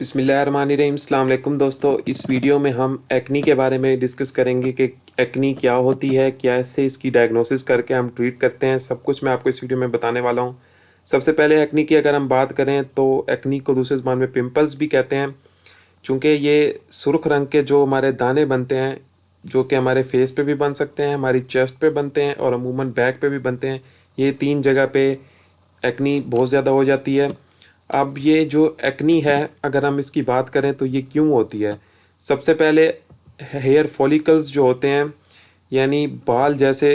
बिस्मिल्लाहिर्रहमानिर्रहीम। अस्सलाम वालेकुम दोस्तों, इस वीडियो में हम एक्नी के बारे में डिस्कस करेंगे कि एक्नी क्या होती है, कैसे इसकी डायग्नोसिस करके हम ट्रीट करते हैं। सब कुछ मैं आपको इस वीडियो में बताने वाला हूँ। सबसे पहले एक्नी की अगर हम बात करें तो एक्नी को दूसरे ज़बान में पिंपल्स भी कहते हैं, चूँकि ये सुर्ख रंग के जो हमारे दाने बनते हैं, जो कि हमारे फेस पे भी बन सकते हैं, हमारी चेस्ट पे बनते हैं और अमूमन बैक पे भी बनते हैं। ये 3 जगह पे एक्नी बहुत ज़्यादा हो जाती है। अब ये जो एक्नी है, अगर हम इसकी बात करें तो ये क्यों होती है। सबसे पहले हेयर फॉलिकल्स जो होते हैं, यानी बाल जैसे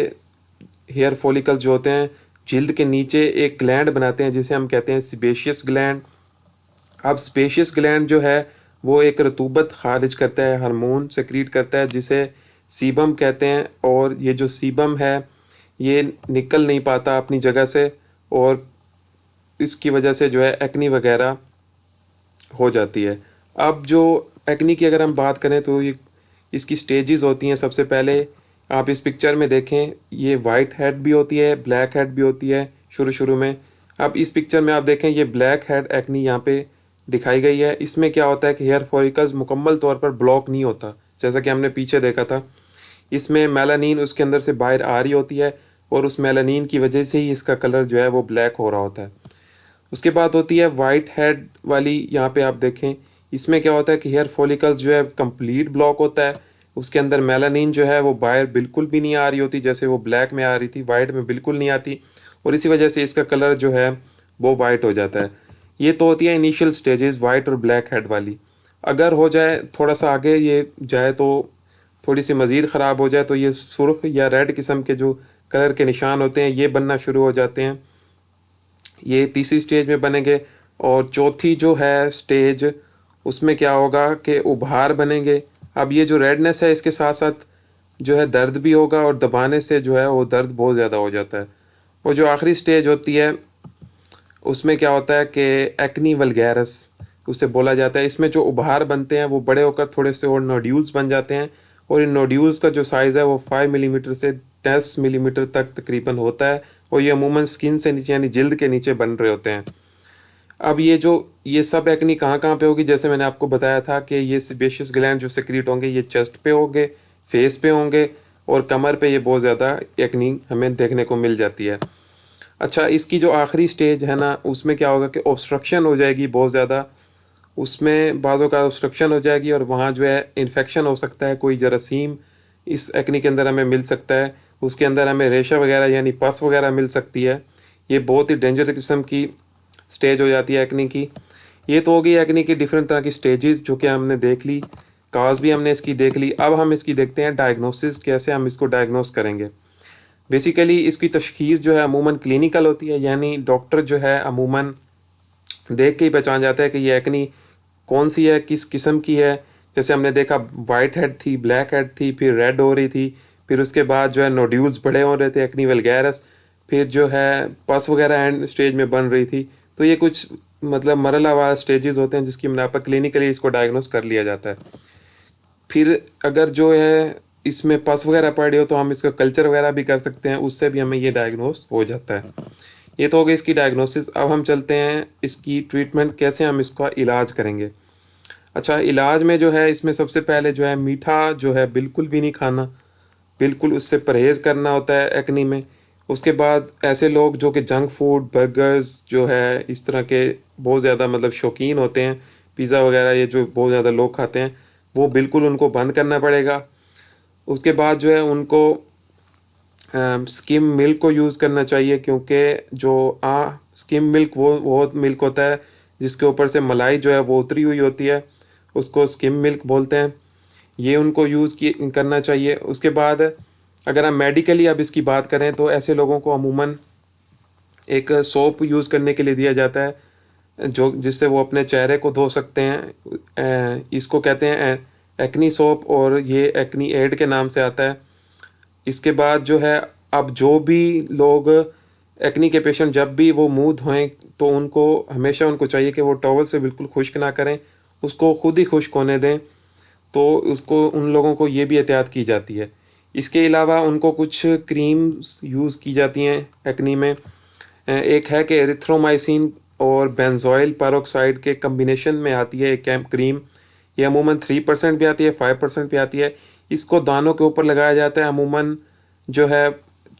हेयर फॉलिकल्स जो होते हैं, जिल्द के नीचे एक ग्लैंड बनाते हैं जिसे हम कहते हैं सेबेशियस ग्लैंड। अब स्पेशियस ग्लैंड जो है वो एक रतूबत खारिज करता है, हार्मोन सेक्रीट करता है जिसे सीबम कहते हैं। और ये जो सीबम है ये निकल नहीं पाता अपनी जगह से, और इसकी वजह से जो है एक्नी वगैरह हो जाती है। अब जो एक्नी की अगर हम बात करें तो ये इसकी स्टेजेस होती हैं। सबसे पहले आप इस पिक्चर में देखें, ये वाइट हेड भी होती है, ब्लैक हेड भी होती है शुरू शुरू में। अब इस पिक्चर में आप देखें, ये ब्लैक हेड एक्नी यहाँ पे दिखाई गई है। इसमें क्या होता है कि हेयर फॉलिकल्स मुकम्मल तौर पर ब्लॉक नहीं होता, जैसा कि हमने पीछे देखा था। इसमें मेलानिन उसके अंदर से बाहर आ रही होती है और उस मेलानिन की वजह से ही इसका कलर जो है वो ब्लैक हो रहा होता है। उसके बाद होती है वाइट हेड वाली, यहाँ पे आप देखें, इसमें क्या होता है कि हेयर फॉलिकल्स जो है कंप्लीट ब्लॉक होता है। उसके अंदर मेलानिन जो है वो बाहर बिल्कुल भी नहीं आ रही होती, जैसे वो ब्लैक में आ रही थी, वाइट में बिल्कुल नहीं आती, और इसी वजह से इसका कलर जो है वो वाइट हो जाता है। ये तो होती है इनिशियल स्टेजेस वाइट और ब्लैक हेड वाली। अगर हो जाए थोड़ा सा आगे ये जाए तो थोड़ी सी मज़ीद ख़राब हो जाए तो ये सुर्ख या रेड किस्म के जो कलर के निशान होते हैं ये बनना शुरू हो जाते हैं। ये तीसरी स्टेज में बनेंगे। और चौथी जो है स्टेज, उसमें क्या होगा कि उभार बनेंगे। अब ये जो रेडनेस है इसके साथ साथ जो है दर्द भी होगा, और दबाने से जो है वो दर्द बहुत ज़्यादा हो जाता है। और जो आखिरी स्टेज होती है उसमें क्या होता है कि एक्नी वल्गैरस उसे बोला जाता है। इसमें जो उभार बनते हैं वो बड़े होकर थोड़े से और नोड्यूल्स बन जाते हैं, और इन नोड्यूल्स का जो साइज़ है वो 5 मिलीमीटर से 10 मिलीमीटर तक तकरीबन होता है, और ये अमूमन स्किन से नीचे यानी जिल्द के नीचे बन रहे होते हैं। अब ये सब एक्नी कहाँ कहाँ पे होगी, जैसे मैंने आपको बताया था कि ये सेबेशियस ग्लैंड जो सेक्रीट होंगे ये चेस्ट पे होंगे, फेस पे होंगे, और कमर पे ये बहुत ज़्यादा एक्नी हमें देखने को मिल जाती है। अच्छा, इसकी जो आखिरी स्टेज है ना, उसमें क्या होगा कि ऑब्स्ट्रक्शन हो जाएगी बहुत ज़्यादा। उसमें बाज़ों का ऑब्स्ट्रक्शन हो जाएगी और वहाँ जो है इन्फेक्शन हो सकता है, कोई जरासीम इस एक्नी के अंदर हमें मिल सकता है। उसके अंदर हमें रेशा वगैरह यानी पस वगैरह मिल सकती है। ये बहुत ही डेंजर किस्म की स्टेज हो जाती है एक्नी की। ये तो हो गई एक्नी की डिफरेंट तरह की स्टेजेस जो कि हमने देख ली, काज भी हमने इसकी देख ली। अब हम इसकी देखते हैं डायग्नोसिस, कैसे हम इसको डायग्नोस करेंगे। बेसिकली इसकी तशखीस जो है अमूमन क्लिनिकल होती है, यानी डॉक्टर जो है अमूमन देख के ही पहचान जाता है कि ये एक्नी कौन सी है, किस किस्म की है। जैसे हमने देखा वाइट हेड थी, ब्लैक हेड थी, फिर रेड हो रही थी, फिर उसके बाद जो है नोड्यूल्स बड़े हो रहे थे, एक्नी वल्गैरस, फिर जो है पस वगैरह एंड स्टेज में बन रही थी। तो ये कुछ मतलब मरहलावार स्टेजेस होते हैं जिसकी मुनाफा क्लिनिकली इसको डायग्नोस कर लिया जाता है। फिर अगर जो है इसमें पस वगैरह पड़ रही हो तो हम इसका कल्चर वगैरह भी कर सकते हैं, उससे भी हमें ये डायग्नोस हो जाता है। ये तो हो गई इसकी डायग्नोसिस। अब हम चलते हैं इसकी ट्रीटमेंट, कैसे हम इसका इलाज करेंगे। अच्छा, इलाज में जो है इसमें सबसे पहले जो है मीठा जो है बिल्कुल भी नहीं खाना, बिल्कुल उससे परहेज़ करना होता है एक्नी में। उसके बाद ऐसे लोग जो कि जंक फूड, बर्गर्स जो है इस तरह के बहुत ज़्यादा मतलब शौकीन होते हैं, पिज़्ज़ा वगैरह ये जो बहुत ज़्यादा लोग खाते हैं, वो बिल्कुल उनको बंद करना पड़ेगा। उसके बाद जो है उनको स्किम मिल्क को यूज़ करना चाहिए, क्योंकि जो स्किम मिल्क वो मिल्क होता है जिसके ऊपर से मलाई जो है वो उतरी हुई होती है, उसको स्किम मिल्क बोलते हैं। ये उनको करना चाहिए। उसके बाद अगर हम मेडिकली अब इसकी बात करें तो ऐसे लोगों को अमूमन एक सोप यूज़ करने के लिए दिया जाता है, जो जिससे वो अपने चेहरे को धो सकते हैं। इसको कहते हैं एक्नी सोप, और ये एक्नी एड के नाम से आता है। इसके बाद जो है, अब जो भी लोग एक्नी के पेशेंट जब भी वो मुंह धोएं तो उनको हमेशा उनको चाहिए कि वो टॉवल से बिल्कुल खुश्क ना करें, उसको खुद ही खुश्क होने दें। तो उसको उन लोगों को ये भी एहतियात की जाती है। इसके अलावा उनको कुछ क्रीम्स यूज़ की जाती हैं एक्नी में। एक है कि एरिथ्रोमाइसिन और बेंजोइल पेरोक्साइड के कम्बिनेशन में आती है एक क्रीम। ये अमूमन 3% भी आती है, 5% भी आती है। इसको दानों के ऊपर लगाया जाता है अमूमन, जो है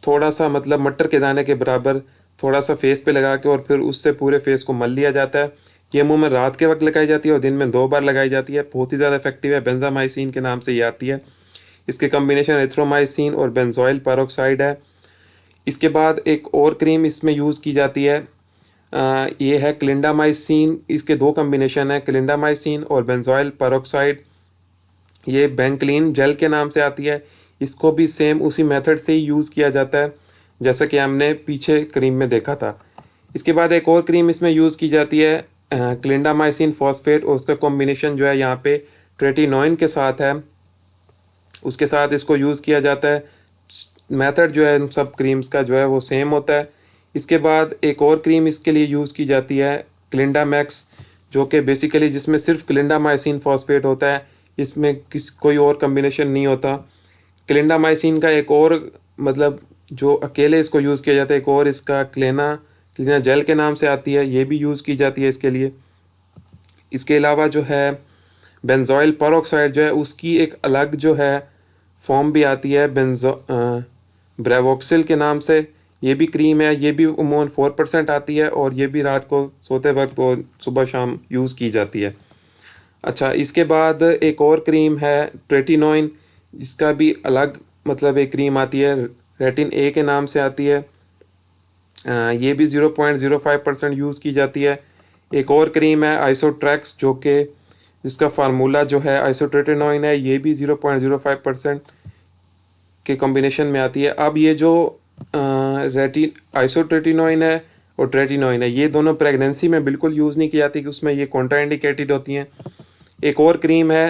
थोड़ा सा मतलब मटर के दाने के बराबर, थोड़ा सा फेस पे लगा के और फिर उससे पूरे फेस को मल लिया जाता है। ये अमूमन रात के वक्त लगाई जाती है और दिन में 2 बार लगाई जाती है। बहुत ही ज़्यादा इफेक्टिव है, बेंजामाइसिन के नाम से ये आती है। इसके कम्बिनेशन एरिथ्रोमाइसिन और बेंजोइल पेरोक्साइड है। इसके बाद एक और क्रीम इसमें यूज़ की जाती है, ये है क्लिंडामाइसिन। इसके 2 कम्बिनेशन है, क्लिंडामाइसिन और बेंजोइल पेरोक्साइड। ये बेंक्लीन जेल के नाम से आती है। इसको भी सेम उसी मेथड से ही यूज़ किया जाता है जैसा कि हमने पीछे क्रीम में देखा था। इसके बाद एक और क्रीम इसमें यूज़ की जाती है, क्लिंडामाइसिन फॉस्फेट, और उसका कॉम्बिनेशन जो है यहाँ पे ट्रेटिनोइन के साथ है, उसके साथ इसको यूज़ किया जाता है। मेथड जो है इन सब क्रीम्स का जो है वो सेम होता है। इसके बाद एक और क्रीम इसके लिए यूज़ की जाती है, क्लिंडामैक्स, जो कि बेसिकली जिसमें सिर्फ क्लिंडामाइसिन फॉस्फेट होता है, इसमें कोई और कम्बिनेशन नहीं होता। क्लिंडामाइसिन का एक और मतलब जो अकेले इसको यूज़ किया जाता है, एक और इसका क्लीना जेल के नाम से आती है, ये भी यूज़ की जाती है इसके लिए। इसके अलावा जो है बेंजोइल पेरोक्साइड जो है उसकी एक अलग जो है फॉर्म भी आती है, ब्रेवोक्सिल के नाम से। ये भी क्रीम है, ये भी उमूमन 4% आती है और ये भी रात को सोते वक्त और सुबह शाम यूज़ की जाती है। अच्छा, इसके बाद एक और क्रीम है ट्रेटिनोइन, इसका भी अलग मतलब एक क्रीम आती है, रेटिन ए के नाम से आती है। ये भी 0.05% यूज़ की जाती है। एक और क्रीम है आइसोट्रैक्स, जो कि जिसका फार्मूला जो है आइसोट्रेटिनोइन है, ये भी 0.05% के कॉम्बिनेशन में आती है। अब ये जो आइसोट्रेटिनोइन है और ट्रेटिनोइन है, ये दोनों प्रेगनेंसी में बिल्कुल यूज़ नहीं की जाती कि उसमें ये कॉन्ट्राइंडिकेटेड होती हैं। एक और क्रीम है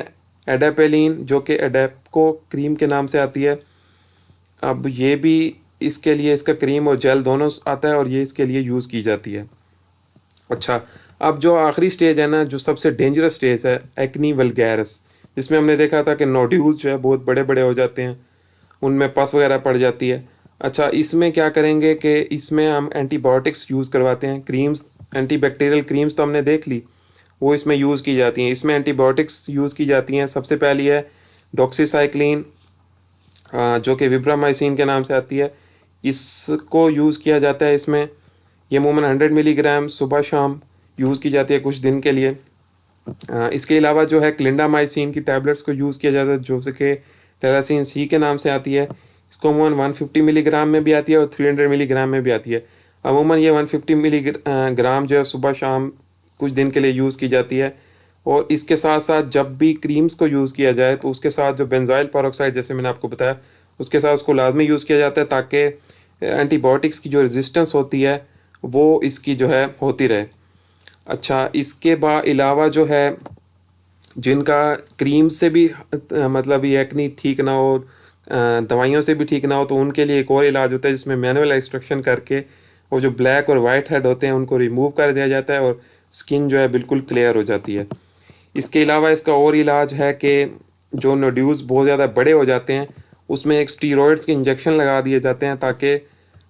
एडापेलिन, जो कि एडेपको क्रीम के नाम से आती है। अब ये भी इसके लिए इसका क्रीम और जेल दोनों आता है और ये इसके लिए यूज़ की जाती है। अच्छा, अब जो आखिरी स्टेज है ना, जो सबसे डेंजरस स्टेज है, एक्नी वल्गैरिस, जिसमें हमने देखा था कि नोड्यूल्स जो है बहुत बड़े बड़े हो जाते हैं, उनमें पस वगैरह पड़ जाती है। अच्छा, इसमें क्या करेंगे कि इसमें हम एंटीबायोटिक्स यूज़ करवाते हैं। क्रीम्स, एंटीबैक्टीरियल क्रीम्स तो हमने देख ली, वो इसमें यूज़ की जाती हैं। इसमें एंटीबायोटिक्स यूज़ की जाती हैं। सबसे पहली है डॉक्सीसाइक्लिन, जो कि विब्रामाइसिन के नाम से आती है, इसको यूज़ किया जाता है इसमें। ये अमूमन 100 मिलीग्राम सुबह शाम यूज़ की जाती है कुछ दिन के लिए। इसके अलावा जो है क्लिंडामाइसिन की टैबलेट्स को यूज़ किया जाता है, जो कि टेरासिन सी के नाम से आती है। इसको अमूमन 150 मिलीग्राम में भी आती है और 300 मिलीग्राम में भी आती है। अमूमन ये 150 मिलीग्राम जो है सुबह शाम कुछ दिन के लिए यूज़ की जाती है। और इसके साथ साथ जब भी क्रीम्स को यूज़ किया जाए तो उसके साथ जो बेंजोइल पेरोक्साइड, जैसे मैंने आपको बताया, उसके साथ उसको लाजमी यूज़ किया जाता है ताकि एंटीबायोटिक्स की जो रेजिस्टेंस होती है वो इसकी जो है होती रहे। अच्छा, इसके अलावा जो है जिनका क्रीम से भी मतलब ये एक्नी ठीक ना हो, दवाइयों से भी ठीक ना हो, तो उनके लिए एक और इलाज होता है जिसमें मैनुअल एक्सट्रैक्शन करके वो जो ब्लैक और वाइट हेड होते हैं उनको रिमूव कर दिया जाता है और स्किन जो है बिल्कुल क्लियर हो जाती है। इसके अलावा इसका और इलाज है कि जो नोड्यूल्स बहुत ज़्यादा बड़े हो जाते हैं उसमें एक स्टीरॉयड्स के इंजेक्शन लगा दिए जाते हैं ताकि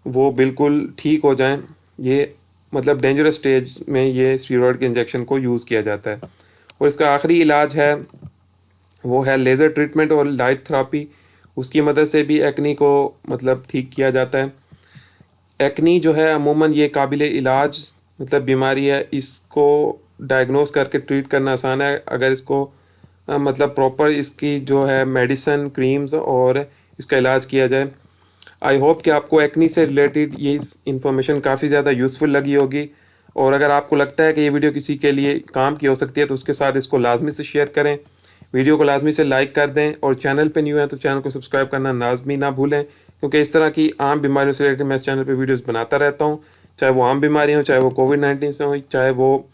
वो बिल्कुल ठीक हो जाएं। ये मतलब डेंजरस स्टेज में ये स्टीरॉयड के इंजेक्शन को यूज़ किया जाता है। और इसका आखिरी इलाज है वो है लेज़र ट्रीटमेंट और लाइट थेरापी, उसकी मदद से भी एक्नी को मतलब ठीक किया जाता है। एक्नी जो है अमूमन ये काबिल इलाज मतलब बीमारी है, इसको डायग्नोस करके ट्रीट करना आसान है अगर इसको मतलब प्रॉपर इसकी जो है मेडिसिन, क्रीम्स और इसका इलाज किया जाए। आई होप कि आपको एक्नी से रिलेटेड ये इन्फॉर्मेशन काफ़ी ज़्यादा यूज़फुल लगी होगी, और अगर आपको लगता है कि ये वीडियो किसी के लिए काम की हो सकती है तो उसके साथ इसको लाजमी से शेयर करें, वीडियो को लाजमी से लाइक कर दें, और चैनल पे न्यू है तो चैनल को सब्सक्राइब करना लाजमी ना भूलें, क्योंकि इस तरह की आम बीमारियों से रिलेटेड मैं इस चैनल पर वीडियोज़ बनाता रहता हूँ, चाहे वो आम बीमारी हो, चाहे वो कोविड-19 से हो, चाहे वो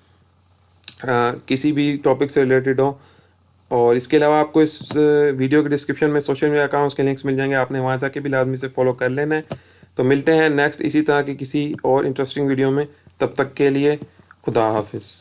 किसी भी टॉपिक से रिलेटेड हो। और इसके अलावा आपको इस वीडियो के डिस्क्रिप्शन में सोशल मीडिया अकाउंट्स के लिंक्स मिल जाएंगे, आपने वहाँ जाके भी लाजमी से फॉलो कर लेना है। तो मिलते हैं नेक्स्ट इसी तरह की किसी और इंटरेस्टिंग वीडियो में, तब तक के लिए खुदा हाफिज़।